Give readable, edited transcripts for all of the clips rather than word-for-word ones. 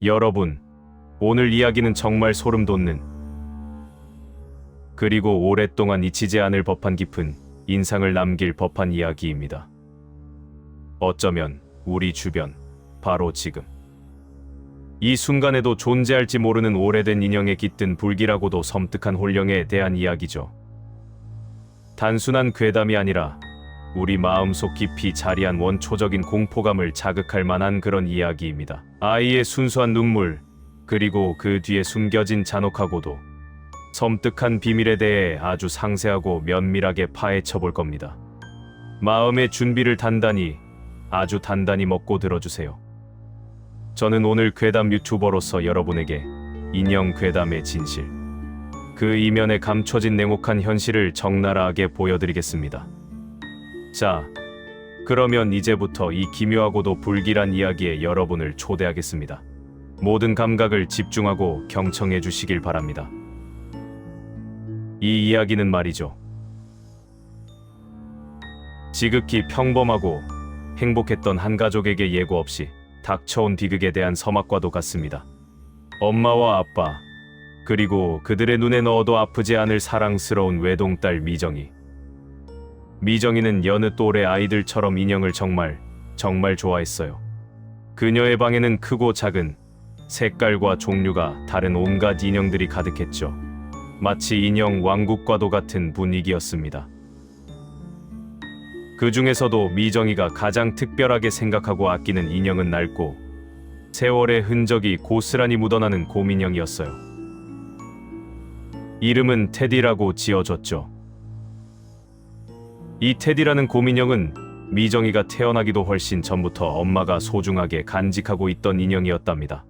여러분, 오늘 이야기는 정말 소름 돋는, 그리고 오랫동안 잊히지 않을 법한 깊은 인상을 남길 법한 이야기입니다. 어쩌면 우리 주변, 바로 지금 이 순간에도 존재할지 모르는 오래된 인형에 깃든 불길하고도 섬뜩한 혼령에 대한 이야기죠. 단순한 괴담이 아니라 우리 마음속 깊이 자리한 원초적인 공포감을 자극할 만한 그런 이야기입니다. 아이의 순수한 눈물, 그리고 그 뒤에 숨겨진 잔혹하고도 섬뜩한 비밀에 대해 아주 상세하고 면밀하게 파헤쳐 볼 겁니다. 마음의 준비를 단단히, 아주 단단히 먹고 들어주세요. 저는 오늘 괴담 유튜버로서 여러분에게 인형 괴담의 진실, 그 이면에 감춰진 냉혹한 현실을 적나라하게 보여드리겠습니다. 자, 그러면 이제부터 이 기묘하고도 불길한 이야기에 여러분을 초대하겠습니다. 모든 감각을 집중하고 경청해 주시길 바랍니다. 이 이야기는 말이죠, 지극히 평범하고 행복했던 한 가족에게 예고 없이 닥쳐온 비극에 대한 서막과도 같습니다. 엄마와 아빠, 그리고 그들의 눈에 넣어도 아프지 않을 사랑스러운 외동딸 미정이. 미정이는 여느 또래 아이들처럼 인형을 정말 좋아했어요. 그녀의 방에는 크고 작은, 색깔과 종류가 다른 온갖 인형들이 가득했죠. 마치 인형 왕국과도 같은 분위기였습니다. 그 중에서도 미정이가 가장 특별하게 생각하고 아끼는 인형은 낡고 세월의 흔적이 고스란히 묻어나는 곰인형이었어요. 이름은 테디라고 지어줬죠. 이 테디라는 곰인형은 미정이가 태어나기도 훨씬 전부터 엄마가 소중하게 간직하고 있던 인형이었답니다.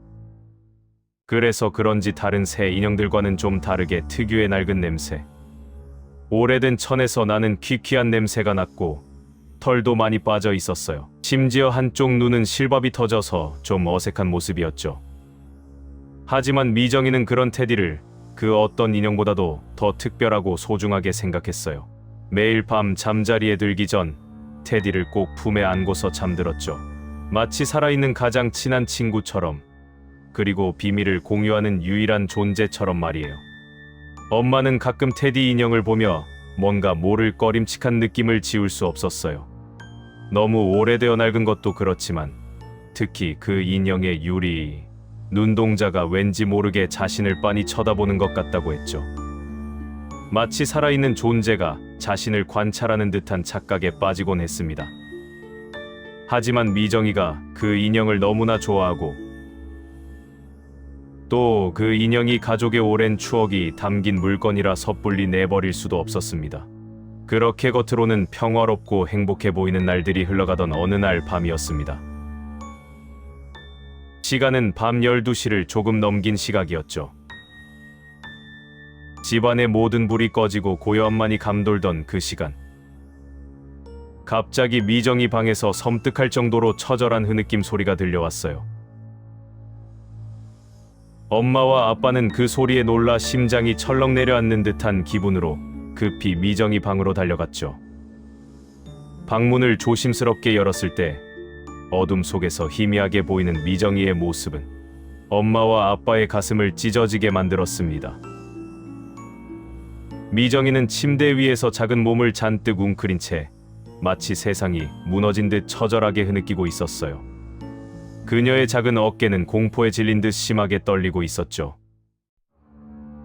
그래서 그런지 다른 새 인형들과는 좀 다르게 특유의 낡은 냄새, 오래된 천에서 나는 퀴퀴한 냄새가 났고 털도 많이 빠져 있었어요. 심지어 한쪽 눈은 실밥이 터져서 좀 어색한 모습이었죠. 하지만 미정이는 그런 테디를 그 어떤 인형보다도 더 특별하고 소중하게 생각했어요. 매일 밤 잠자리에 들기 전 테디를 꼭 품에 안고서 잠들었죠. 마치 살아있는 가장 친한 친구처럼, 그리고 비밀을 공유하는 유일한 존재처럼 말이에요. 엄마는 가끔 테디 인형을 보며 뭔가 모를 꺼림칙한 느낌을 지울 수 없었어요. 너무 오래되어 낡은 것도 그렇지만 특히 그 인형의 유리 눈동자가 왠지 모르게 자신을 빤히 쳐다보는 것 같다고 했죠. 마치 살아있는 존재가 자신을 관찰하는 듯한 착각에 빠지곤 했습니다. 하지만 미정이가 그 인형을 너무나 좋아하고 또 그 인형이 가족의 오랜 추억이 담긴 물건이라 섣불리 내버릴 수도 없었습니다. 그렇게 겉으로는 평화롭고 행복해 보이는 날들이 흘러가던 어느 날 밤이었습니다. 시간은 밤 12시를 조금 넘긴 시각이었죠. 집안의 모든 불이 꺼지고 고요함만이 감돌던 그 시간. 갑자기 미정이 방에서 섬뜩할 정도로 처절한 흐느낌 소리가 들려왔어요. 엄마와 아빠는 그 소리에 놀라 심장이 철렁 내려앉는 듯한 기분으로 급히 미정이 방으로 달려갔죠. 방문을 조심스럽게 열었을 때 어둠 속에서 희미하게 보이는 미정이의 모습은 엄마와 아빠의 가슴을 찢어지게 만들었습니다. 미정이는 침대 위에서 작은 몸을 잔뜩 웅크린 채 마치 세상이 무너진 듯 처절하게 흐느끼고 있었어요. 그녀의 작은 어깨는 공포에 질린 듯 심하게 떨리고 있었죠.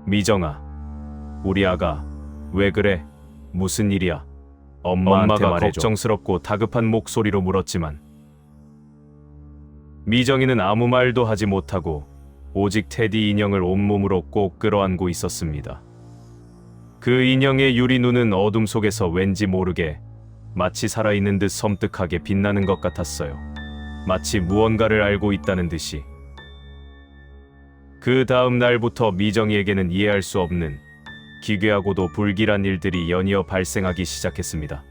미정아, 우리 아가, 왜 그래? 무슨 일이야? 엄마가 말해줘. 걱정스럽고 다급한 목소리로 물었지만 미정이는 아무 말도 하지 못하고 오직 테디 인형을 온몸으로 꼭 끌어안고 있었습니다. 그 인형의 유리 눈은 어둠 속에서 왠지 모르게 마치 살아있는 듯 섬뜩하게 빛나는 것 같았어요. 마치 무언가를 알고 있다는 듯이. 그 다음 날부터 미정이에게는 이해할 수 없는 기괴하고도 불길한 일들이 연이어 발생하기 시작했습니다.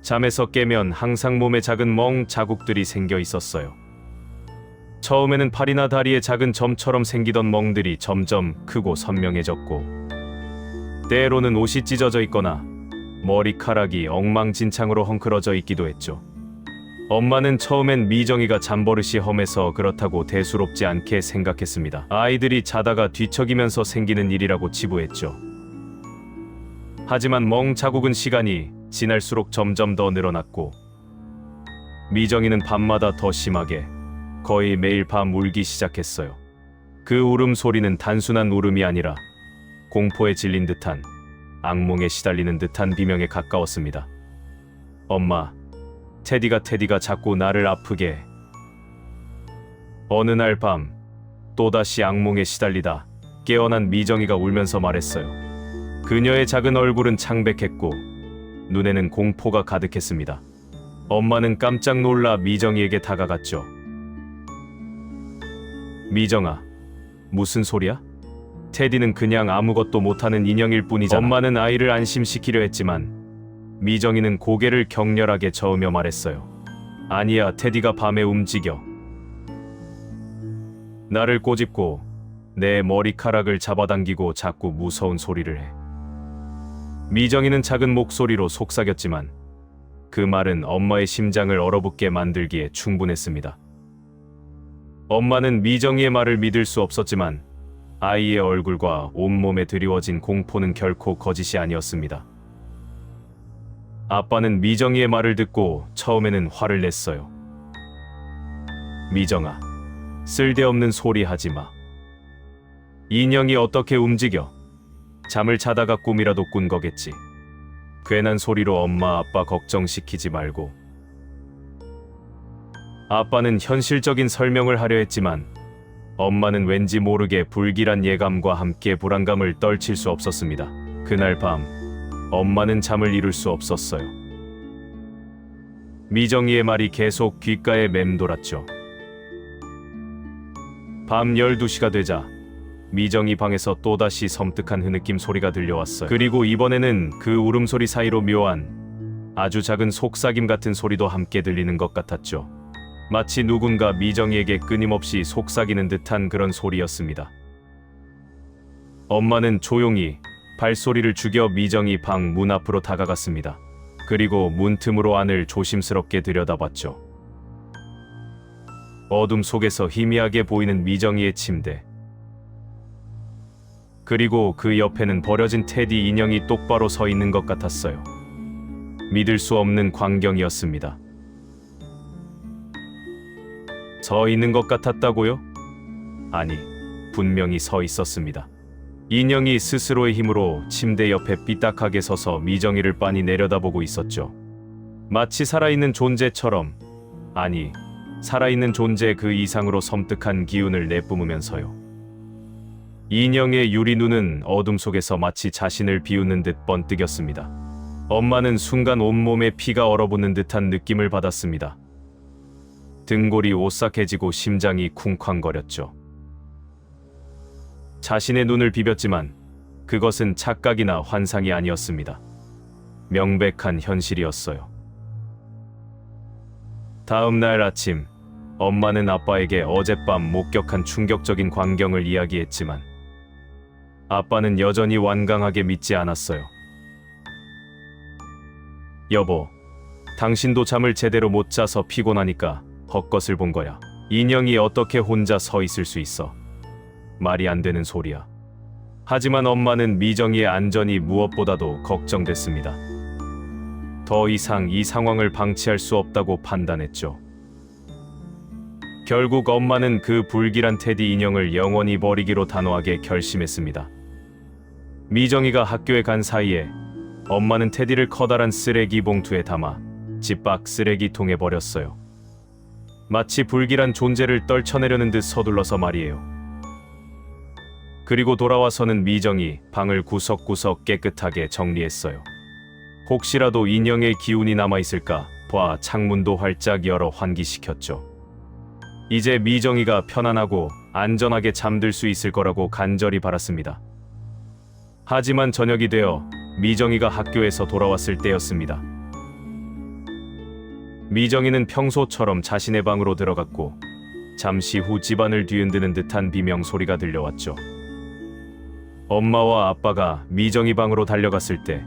잠에서 깨면 항상 몸에 작은 멍 자국들이 생겨 있었어요. 처음에는 팔이나 다리에 작은 점처럼 생기던 멍들이 점점 크고 선명해졌고, 때로는 옷이 찢어져 있거나 머리카락이 엉망진창으로 헝클어져 있기도 했죠. 엄마는 처음엔 미정이가 잠버릇이 험해서 그렇다고 대수롭지 않게 생각했습니다. 아이들이 자다가 뒤척이면서 생기는 일이라고 치부했죠. 하지만 멍자국은 시간이 지날수록 점점 더 늘어났고 미정이는 밤마다 더 심하게 거의 매일 밤 울기 시작했어요. 그 울음소리는 단순한 울음이 아니라 공포에 질린 듯한, 악몽에 시달리는 듯한 비명에 가까웠습니다. 엄마, 테디가 자꾸 나를 아프게 해. 어느 날 밤 또다시 악몽에 시달리다 깨어난 미정이가 울면서 말했어요. 그녀의 작은 얼굴은 창백했고 눈에는 공포가 가득했습니다. 엄마는 깜짝 놀라 미정이에게 다가갔죠. 미정아, 무슨 소리야? 테디는 그냥 아무것도 못하는 인형일 뿐이잖아. 엄마는 아이를 안심시키려 했지만 미정이는 고개를 격렬하게 저으며 말했어요. 아니야, 테디가 밤에 움직여. 나를 꼬집고 내 머리카락을 잡아당기고 자꾸 무서운 소리를 해. 미정이는 작은 목소리로 속삭였지만 그 말은 엄마의 심장을 얼어붙게 만들기에 충분했습니다. 엄마는 미정이의 말을 믿을 수 없었지만 아이의 얼굴과 온몸에 드리워진 공포는 결코 거짓이 아니었습니다. 아빠는 미정이의 말을 듣고 처음에는 화를 냈어요. 미정아, 쓸데없는 소리 하지 마. 인형이 어떻게 움직여? 잠을 자다가 꿈이라도 꾼 거겠지. 괜한 소리로 엄마 아빠 걱정시키지 말고. 아빠는 현실적인 설명을 하려 했지만 엄마는 왠지 모르게 불길한 예감과 함께 불안감을 떨칠 수 없었습니다. 그날 밤 엄마는 잠을 이룰 수 없었어요. 미정이의 말이 계속 귓가에 맴돌았죠. 밤 12시가 되자 미정이 방에서 또다시 섬뜩한 흐느낌 소리가 들려왔어요. 그리고 이번에는 그 울음소리 사이로 묘한 아주 작은 속삭임 같은 소리도 함께 들리는 것 같았죠. 마치 누군가 미정이에게 끊임없이 속삭이는 듯한 그런 소리였습니다. 엄마는 조용히 발소리를 죽여 미정이 방 문 앞으로 다가갔습니다. 그리고 문틈으로 안을 조심스럽게 들여다봤죠. 어둠 속에서 희미하게 보이는 미정이의 침대. 그리고 그 옆에는 버려진 테디 인형이 똑바로 서 있는 것 같았어요. 믿을 수 없는 광경이었습니다. 서 있는 것 같았다고요? 아니, 분명히 서 있었습니다. 인형이 스스로의 힘으로 침대 옆에 삐딱하게 서서 미정이를 빤히 내려다보고 있었죠. 마치 살아있는 존재처럼, 아니, 살아있는 존재 그 이상으로 섬뜩한 기운을 내뿜으면서요. 인형의 유리 눈은 어둠 속에서 마치 자신을 비웃는 듯 번뜩였습니다. 엄마는 순간 온몸에 피가 얼어붙는 듯한 느낌을 받았습니다. 등골이 오싹해지고 심장이 쿵쾅거렸죠. 자신의 눈을 비볐지만 그것은 착각이나 환상이 아니었습니다. 명백한 현실이었어요. 다음 날 아침, 엄마는 아빠에게 어젯밤 목격한 충격적인 광경을 이야기했지만 아빠는 여전히 완강하게 믿지 않았어요. 여보, 당신도 잠을 제대로 못 자서 피곤하니까 헛것을 본 거야. 인형이 어떻게 혼자 서 있을 수 있어? 말이 안 되는 소리야. 하지만 엄마는 미정이의 안전이 무엇보다도 걱정됐습니다. 더 이상 이 상황을 방치할 수 없다고 판단했죠. 결국 엄마는 그 불길한 테디 인형을 영원히 버리기로 단호하게 결심했습니다. 미정이가 학교에 간 사이에 엄마는 테디를 커다란 쓰레기 봉투에 담아 집 밖 쓰레기통에 버렸어요. 마치 불길한 존재를 떨쳐내려는 듯 서둘러서 말이에요. 그리고 돌아와서는 미정이 방을 구석구석 깨끗하게 정리했어요. 혹시라도 인형의 기운이 남아있을까 봐 창문도 활짝 열어 환기시켰죠. 이제 미정이가 편안하고 안전하게 잠들 수 있을 거라고 간절히 바랐습니다. 하지만 저녁이 되어 미정이가 학교에서 돌아왔을 때였습니다. 미정이는 평소처럼 자신의 방으로 들어갔고 잠시 후 집안을 뒤흔드는 듯한 비명 소리가 들려왔죠. 엄마와 아빠가 미정이 방으로 달려갔을 때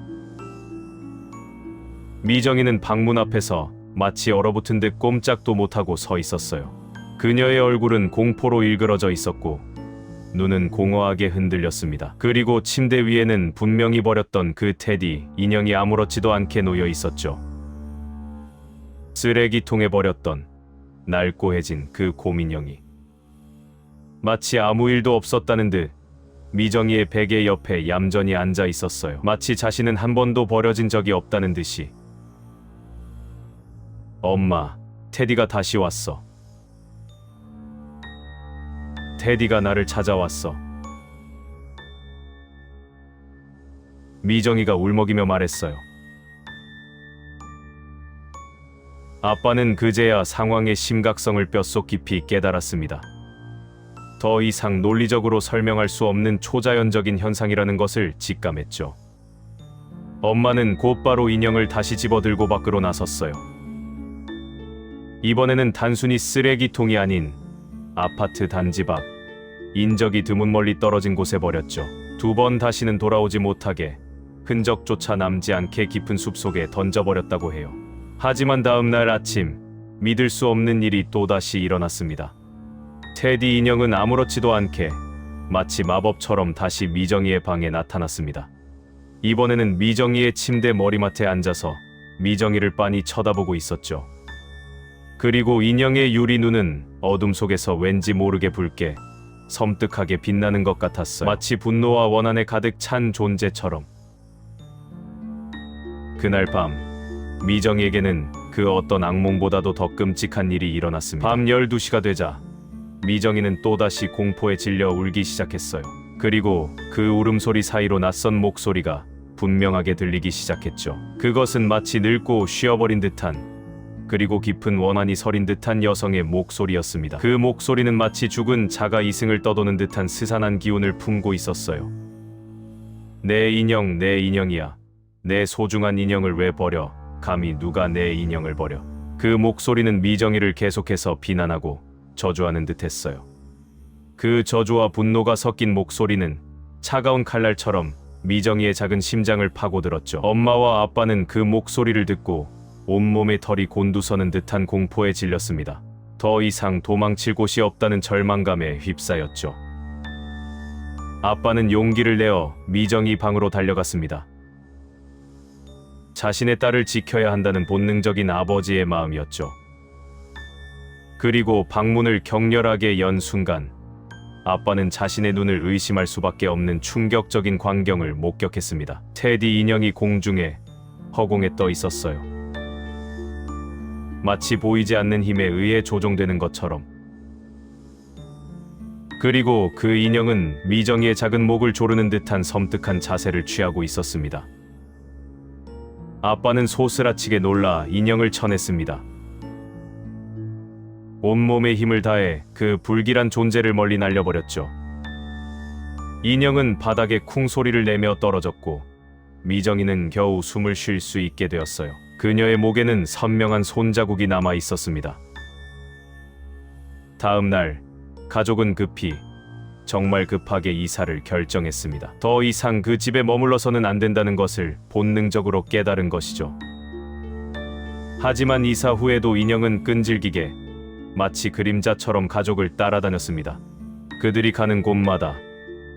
미정이는 방문 앞에서 마치 얼어붙은 듯 꼼짝도 못하고 서 있었어요. 그녀의 얼굴은 공포로 일그러져 있었고 눈은 공허하게 흔들렸습니다. 그리고 침대 위에는 분명히 버렸던 그 테디 인형이 아무렇지도 않게 놓여 있었죠. 쓰레기통에 버렸던 낡고해진 그 곰인형이 마치 아무 일도 없었다는 듯 미정이의 베개 옆에 얌전히 앉아 있었어요. 마치 자신은 한 번도 버려진 적이 없다는 듯이. 엄마, 테디가 다시 왔어. 테디가 나를 찾아왔어. 미정이가 울먹이며 말했어요. 아빠는 그제야 상황의 심각성을 뼛속 깊이 깨달았습니다. 더 이상 논리적으로 설명할 수 없는 초자연적인 현상이라는 것을 직감했죠. 엄마는 곧바로 인형을 다시 집어들고 밖으로 나섰어요. 이번에는 단순히 쓰레기통이 아닌 아파트 단지 밖, 인적이 드문 멀리 떨어진 곳에 버렸죠. 2번 다시는 돌아오지 못하게 흔적조차 남지 않게 깊은 숲속에 던져버렸다고 해요. 하지만 다음 날 아침, 믿을 수 없는 일이 또다시 일어났습니다. 테디 인형은 아무렇지도 않게 마치 마법처럼 다시 미정이의 방에 나타났습니다. 이번에는 미정이의 침대 머리맡에 앉아서 미정이를 빤히 쳐다보고 있었죠. 그리고 인형의 유리 눈은 어둠 속에서 왠지 모르게 붉게 섬뜩하게 빛나는 것 같았어요. 마치 분노와 원한에 가득 찬 존재처럼. 그날 밤 미정이에게는 그 어떤 악몽보다도 더 끔찍한 일이 일어났습니다. 밤 12시가 되자 미정이는 또다시 공포에 질려 울기 시작했어요. 그리고 그 울음소리 사이로 낯선 목소리가 분명하게 들리기 시작했죠. 그것은 마치 늙고 쉬어버린 듯한, 그리고 깊은 원한이 서린 듯한 여성의 목소리였습니다. 그 목소리는 마치 죽은 자가 이승을 떠도는 듯한 스산한 기운을 품고 있었어요. 내 인형, 내 인형이야. 내 소중한 인형을 왜 버려? 감히 누가 내 인형을 버려? 그 목소리는 미정이를 계속해서 비난하고 저주하는 듯했어요. 그 저주와 분노가 섞인 목소리는 차가운 칼날처럼 미정이의 작은 심장을 파고들었죠. 엄마와 아빠는 그 목소리를 듣고 온몸의 털이 곤두서는 듯한 공포에 질렸습니다. 더 이상 도망칠 곳이 없다는 절망감에 휩싸였죠. 아빠는 용기를 내어 미정이 방으로 달려갔습니다. 자신의 딸을 지켜야 한다는 본능적인 아버지의 마음이었죠. 그리고 방문을 격렬하게 연 순간 아빠는 자신의 눈을 의심할 수밖에 없는 충격적인 광경을 목격했습니다. 테디 인형이 공중에 허공에 떠 있었어요. 마치 보이지 않는 힘에 의해 조종되는 것처럼. 그리고 그 인형은 미정이의 작은 목을 조르는 듯한 섬뜩한 자세를 취하고 있었습니다. 아빠는 소스라치게 놀라 인형을 쳐냈습니다. 온몸의 힘을 다해 그 불길한 존재를 멀리 날려버렸죠. 인형은 바닥에 쿵 소리를 내며 떨어졌고 미정이는 겨우 숨을 쉴 수 있게 되었어요. 그녀의 목에는 선명한 손자국이 남아 있었습니다. 다음 날 가족은 급히, 정말 급하게 이사를 결정했습니다. 더 이상 그 집에 머물러서는 안 된다는 것을 본능적으로 깨달은 것이죠. 하지만 이사 후에도 인형은 끈질기게 마치 그림자처럼 가족을 따라다녔습니다. 그들이 가는 곳마다,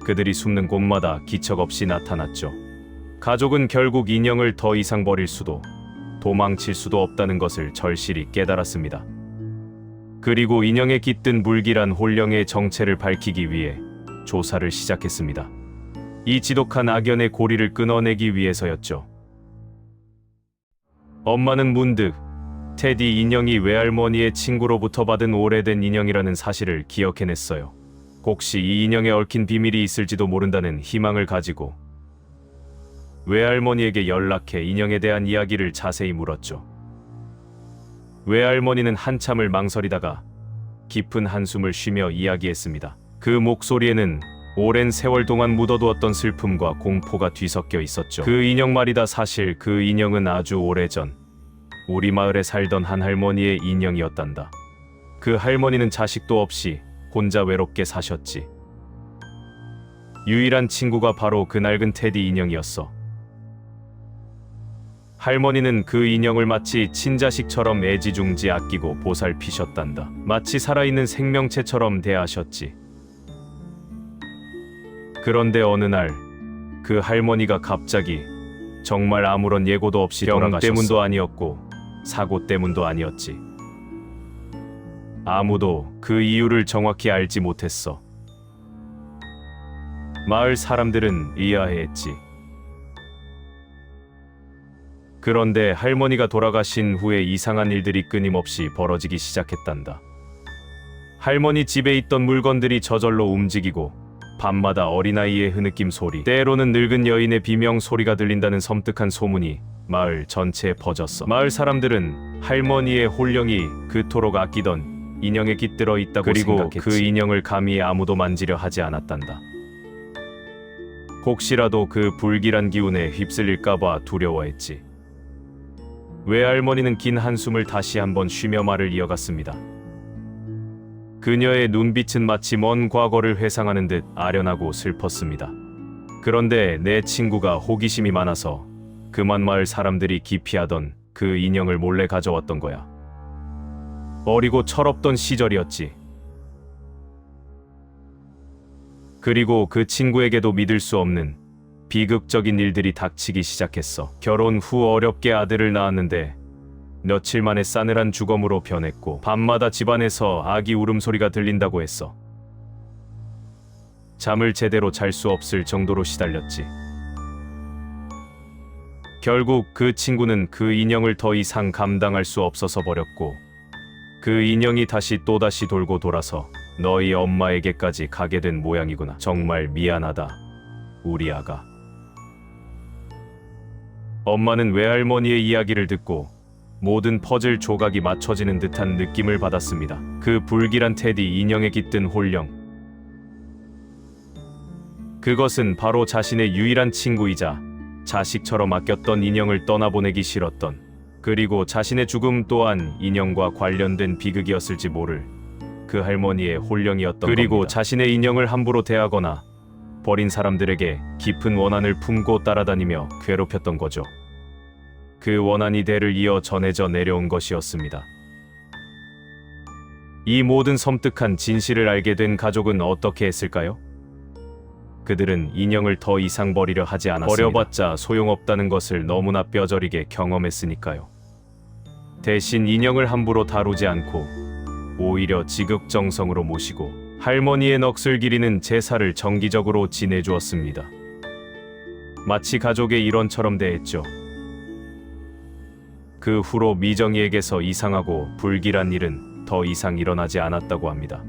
그들이 숨는 곳마다 기척 없이 나타났죠. 가족은 결국 인형을 더 이상 버릴 수도 도망칠 수도 없다는 것을 절실히 깨달았습니다. 그리고 인형에 깃든 불길한 혼령의 정체를 밝히기 위해 조사를 시작했습니다. 이 지독한 악연의 고리를 끊어내기 위해서였죠. 엄마는 문득 테디 인형이 외할머니의 친구로부터 받은 오래된 인형이라는 사실을 기억해냈어요. 혹시 이 인형에 얽힌 비밀이 있을지도 모른다는 희망을 가지고 외할머니에게 연락해 인형에 대한 이야기를 자세히 물었죠. 외할머니는 한참을 망설이다가 깊은 한숨을 쉬며 이야기했습니다. 그 목소리에는 오랜 세월 동안 묻어두었던 슬픔과 공포가 뒤섞여 있었죠. 그 인형 말이다. 사실 그 인형은 아주 오래전 우리 마을에 살던 한 할머니의 인형이었단다. 그 할머니는 자식도 없이 혼자 외롭게 사셨지. 유일한 친구가 바로 그 낡은 테디 인형이었어. 할머니는 그 인형을 마치 친자식처럼 애지중지 아끼고 보살피셨단다. 마치 살아있는 생명체처럼 대하셨지. 그런데 어느 날 그 할머니가 갑자기 정말 아무런 예고도 없이 돌아가셨어. 병 때문도 아니었고 사고 때문도 아니었지. 아무도 그 이유를 정확히 알지 못했어. 마을 사람들은 의아해했지. 그런데 할머니가 돌아가신 후에 이상한 일들이 끊임없이 벌어지기 시작했단다. 할머니 집에 있던 물건들이 저절로 움직이고 밤마다 어린아이의 흐느낌 소리, 때로는 늙은 여인의 비명 소리가 들린다는 섬뜩한 소문이 마을 전체에 퍼졌어. 마을 사람들은 할머니의 홀령이 그토록 아끼던 인형에 깃들어 있다고 그리고 생각했지. 그 인형을 감히 아무도 만지려 하지 않았단다. 혹시라도 그 불길한 기운에 휩쓸릴까봐 두려워했지. 외할머니는 긴 한숨을 다시 한번 쉬며 말을 이어갔습니다. 그녀의 눈빛은 마치 먼 과거를 회상하는 듯 아련하고 슬펐습니다. 그런데 내 친구가 호기심이 많아서 그만 마을 사람들이 기피하던 그 인형을 몰래 가져왔던 거야. 어리고 철없던 시절이었지. 그리고 그 친구에게도 믿을 수 없는 비극적인 일들이 닥치기 시작했어. 결혼 후 어렵게 아들을 낳았는데 며칠 만에 싸늘한 주검으로 변했고 밤마다 집안에서 아기 울음소리가 들린다고 했어. 잠을 제대로 잘 수 없을 정도로 시달렸지. 결국 그 친구는 그 인형을 더 이상 감당할 수 없어서 버렸고 그 인형이 다시 또다시 돌고 돌아서 너희 엄마에게까지 가게 된 모양이구나. 정말 미안하다, 우리 아가. 엄마는 외할머니의 이야기를 듣고 모든 퍼즐 조각이 맞춰지는 듯한 느낌을 받았습니다. 그 불길한 테디 인형에 깃든 홀령. 그것은 바로 자신의 유일한 친구이자 자식처럼 아꼈던 인형을 떠나보내기 싫었던, 그리고 자신의 죽음 또한 인형과 관련된 비극이었을지 모를 그 할머니의 홀령이었던 그리고 겁니다. 자신의 인형을 함부로 대하거나 버린 사람들에게 깊은 원한을 품고 따라다니며 괴롭혔던 거죠. 그 원한이 대를 이어 전해져 내려온 것이었습니다. 이 모든 섬뜩한 진실을 알게 된 가족은 어떻게 했을까요? 그들은 인형을 더 이상 버리려 하지 않았습니다. 버려봤자 소용없다는 것을 너무나 뼈저리게 경험했으니까요. 대신 인형을 함부로 다루지 않고 오히려 지극정성으로 모시고 할머니의 넋을 기리는 제사를 정기적으로 지내주었습니다. 마치 가족의 일원처럼 대했죠. 그 후로 미정이에게서 이상하고 불길한 일은 더 이상 일어나지 않았다고 합니다.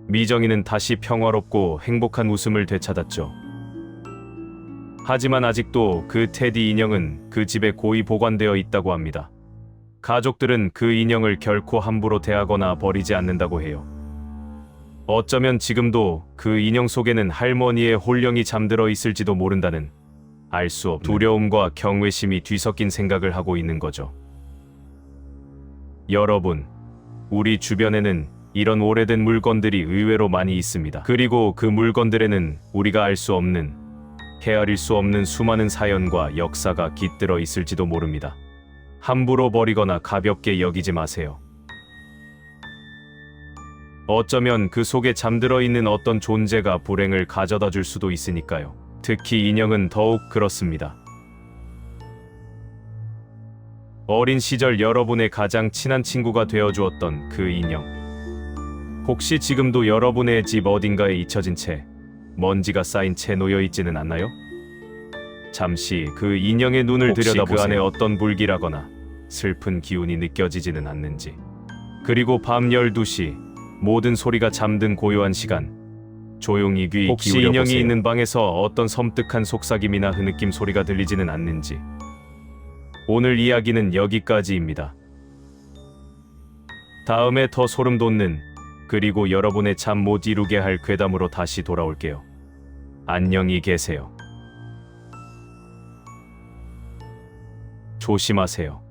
미정이는 다시 평화롭고 행복한 웃음을 되찾았죠. 하지만 아직도 그 테디 인형은 그 집에 고이 보관되어 있다고 합니다. 가족들은 그 인형을 결코 함부로 대하거나 버리지 않는다고 해요. 어쩌면 지금도 그 인형 속에는 할머니의 홀령이 잠들어 있을지도 모른다는 알 수 없는 두려움과 경외심이 뒤섞인 생각을 하고 있는 거죠. 여러분, 우리 주변에는 이런 오래된 물건들이 의외로 많이 있습니다. 그리고 그 물건들에는 우리가 알 수 없는, 헤아릴 수 없는 수많은 사연과 역사가 깃들어 있을지도 모릅니다. 함부로 버리거나 가볍게 여기지 마세요. 어쩌면 그 속에 잠들어 있는 어떤 존재가 불행을 가져다 줄 수도 있으니까요. 특히 인형은 더욱 그렇습니다. 어린 시절 여러분의 가장 친한 친구가 되어주었던 그 인형. 혹시 지금도 여러분의 집 어딘가에 잊혀진 채, 먼지가 쌓인 채 놓여있지는 않나요? 잠시 그 인형의 눈을 들여다보세요. 그 안에 어떤 불길하거나 슬픈 기운이 느껴지지는 않는지. 그리고 밤 12시, 모든 소리가 잠든 고요한 시간, 조용히 귀 혹시 기울여 인형이 보세요. 있는 방에서 어떤 섬뜩한 속삭임이나 흐느낌 소리가 들리지는 않는지. 오늘 이야기는 여기까지입니다. 다음에 더 소름 돋는, 그리고 여러분의 잠 못 이루게 할 괴담으로 다시 돌아올게요. 안녕히 계세요. 조심하세요.